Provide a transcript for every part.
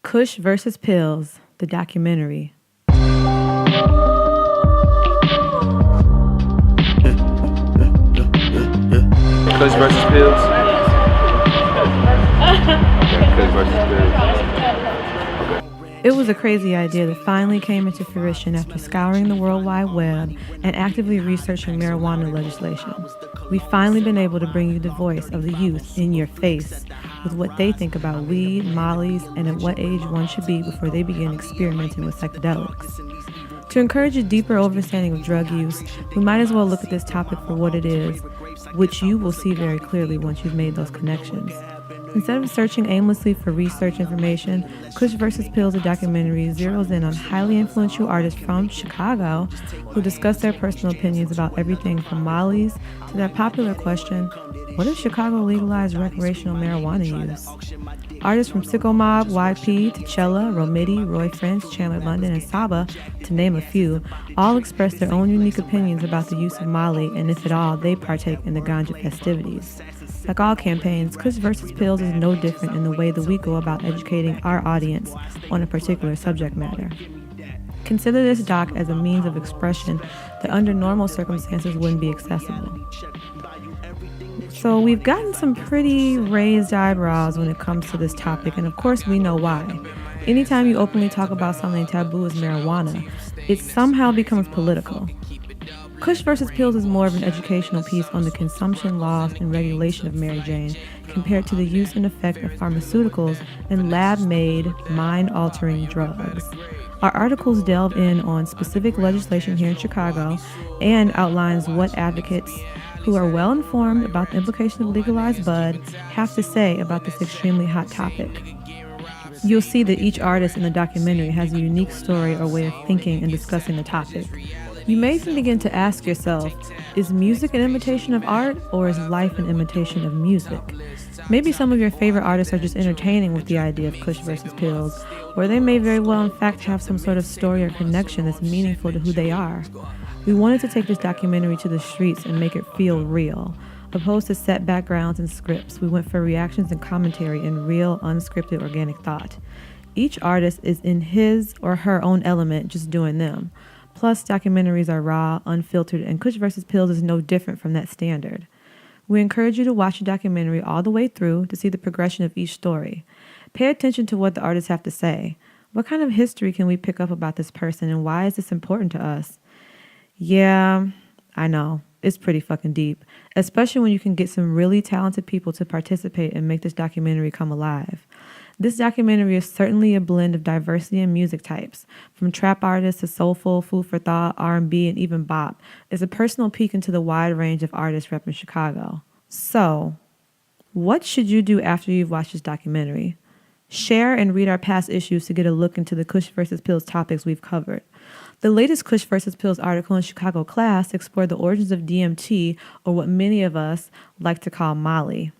Kush versus Pills, the documentary. Kush versus Pills? Okay, Kush versus Pills. It was a crazy idea that finally came into fruition after scouring the World Wide Web and actively researching marijuana legislation. We've finally been able to bring you the voice of the youth in your face with what they think about weed, mollies, and at what age one should be before they begin experimenting with psychedelics. To encourage a deeper understanding of drug use, we might as well look at this topic for what it is, which you will see very clearly once you've made those connections. Instead of searching aimlessly for research information, Kush vs. Pills, a documentary, zeroes in on highly influential artists from Chicago who discuss their personal opinions about everything from mollies to that popular question, what if Chicago legalized recreational marijuana use? Artists from Sicko Mobb YP to Chella, Romiti, Roy French, Chandler London, and SABA, to name a few, all express their own unique opinions about the use of molly and if at all they partake in the ganja festivities. Like all campaigns, Kush vs. Pills is no different in the way that we go about educating our audience on a particular subject matter. Consider this doc as a means of expression that under normal circumstances wouldn't be accessible. So we've gotten some pretty raised eyebrows when it comes to this topic, and of course we know why. Anytime you openly talk about something taboo as marijuana, it somehow becomes political. Kush vs. Pills is more of an educational piece on the consumption laws and regulation of Mary Jane compared to the use and effect of pharmaceuticals and lab-made, mind-altering drugs. Our articles delve in on specific legislation here in Chicago and outlines what advocates who are well-informed about the implication of legalized bud have to say about this extremely hot topic. You'll see that each artist in the documentary has a unique story or way of thinking and discussing the topic. You may even begin to ask yourself, is music an imitation of art, or is life an imitation of music? Maybe some of your favorite artists are just entertaining with the idea of Kush versus Pills, or they may very well in fact have some sort of story or connection that's meaningful to who they are. We wanted to take this documentary to the streets and make it feel real. Opposed to set backgrounds and scripts, we went for reactions and commentary in real, unscripted, organic thought. Each artist is in his or her own element, just doing them. Plus, documentaries are raw, unfiltered, and Kush vs. Pills is no different from that standard. We encourage you to watch the documentary all the way through to see the progression of each story. Pay attention to what the artists have to say. What kind of history can we pick up about this person, and why is this important to us? Yeah, I know. It's pretty fucking deep, especially when you can get some really talented people to participate and make this documentary come alive. This documentary is certainly a blend of diversity in music types, from trap artists to soulful, food for thought, R&B, and even bop. It's a personal peek into the wide range of artists repping Chicago. So, what should you do after you've watched this documentary? Share and read our past issues to get a look into the Kush vs. Pills topics we've covered. The latest Kush vs. Pills article in Chicago Class explored the origins of DMT, or what many of us like to call Molly.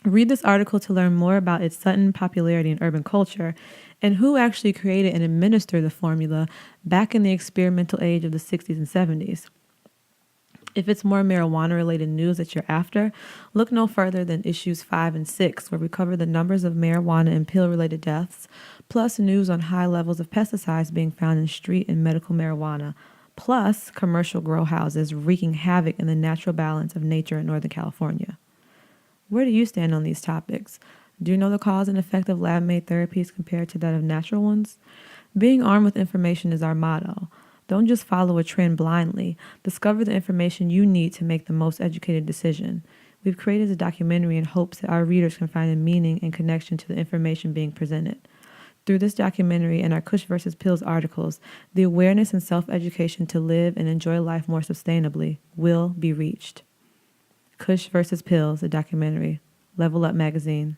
Read this article to learn more about its sudden popularity in urban culture and who actually created and administered the formula back in the experimental age of the 60s and 70s. If it's more marijuana-related news that you're after, look no further than issues 5 and 6, where we cover the numbers of marijuana and pill-related deaths, plus news on high levels of pesticides being found in street and medical marijuana, plus commercial grow houses wreaking havoc in the natural balance of nature in Northern California. Where do you stand on these topics? Do you know the cause and effect of lab-made therapies compared to that of natural ones? Being armed with information is our motto. Don't just follow a trend blindly. Discover the information you need to make the most educated decision. We've created a documentary in hopes that our readers can find a meaning and connection to the information being presented. Through this documentary and our Kush vs. Pills articles, the awareness and self-education to live and enjoy life more sustainably will be reached. Kush vs. Pills, a documentary. Level Up Magazine.